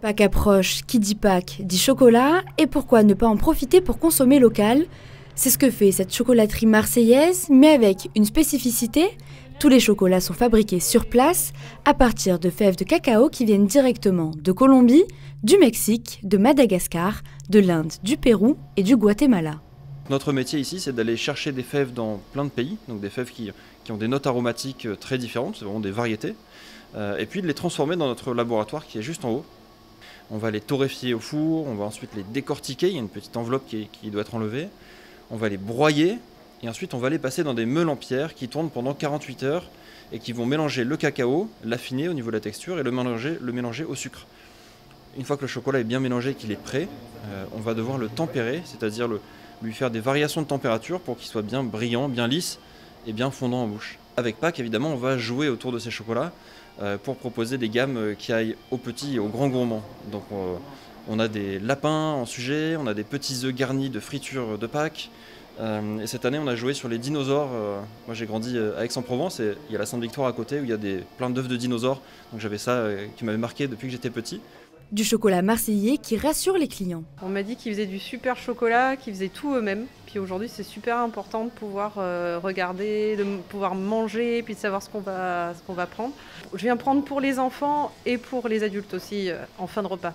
Pâques approche, qui dit Pâques dit chocolat, et pourquoi ne pas en profiter pour consommer local? C'est ce que fait cette chocolaterie marseillaise, mais avec une spécificité, tous les chocolats sont fabriqués sur place à partir de fèves de cacao qui viennent directement de Colombie, du Mexique, de Madagascar, de l'Inde, du Pérou et du Guatemala. Notre métier ici, c'est d'aller chercher des fèves dans plein de pays, donc des fèves qui ont des notes aromatiques très différentes, c'est vraiment des variétés, et puis de les transformer dans notre laboratoire qui est juste en haut. On va les torréfier au four, on va ensuite les décortiquer, il y a une petite enveloppe qui doit être enlevée, on va les broyer, et ensuite on va les passer dans des meules en pierre qui tournent pendant 48 heures et qui vont mélanger le cacao, l'affiner au niveau de la texture et le mélanger au sucre. Une fois que le chocolat est bien mélangé et qu'il est prêt, on va devoir le tempérer, c'est-à-dire lui faire des variations de température pour qu'il soit bien brillant, bien lisse et bien fondant en bouche. Avec Pâques, évidemment, on va jouer autour de ces chocolats pour proposer des gammes qui aillent aux petits et aux grands gourmands. Donc on a des lapins en sujet, on a des petits œufs garnis de friture de Pâques. Et cette année, on a joué sur les dinosaures. Moi, j'ai grandi à Aix-en-Provence et il y a la Sainte-Victoire à côté où il y a plein d'œufs de dinosaures. Donc j'avais ça qui m'avait marqué depuis que j'étais petit. Du chocolat marseillais qui rassure les clients. On m'a dit qu'ils faisaient du super chocolat, qu'ils faisaient tout eux-mêmes. Puis aujourd'hui, c'est super important de pouvoir regarder, de pouvoir manger, puis de savoir ce qu'on va prendre. Je viens prendre pour les enfants et pour les adultes aussi en fin de repas.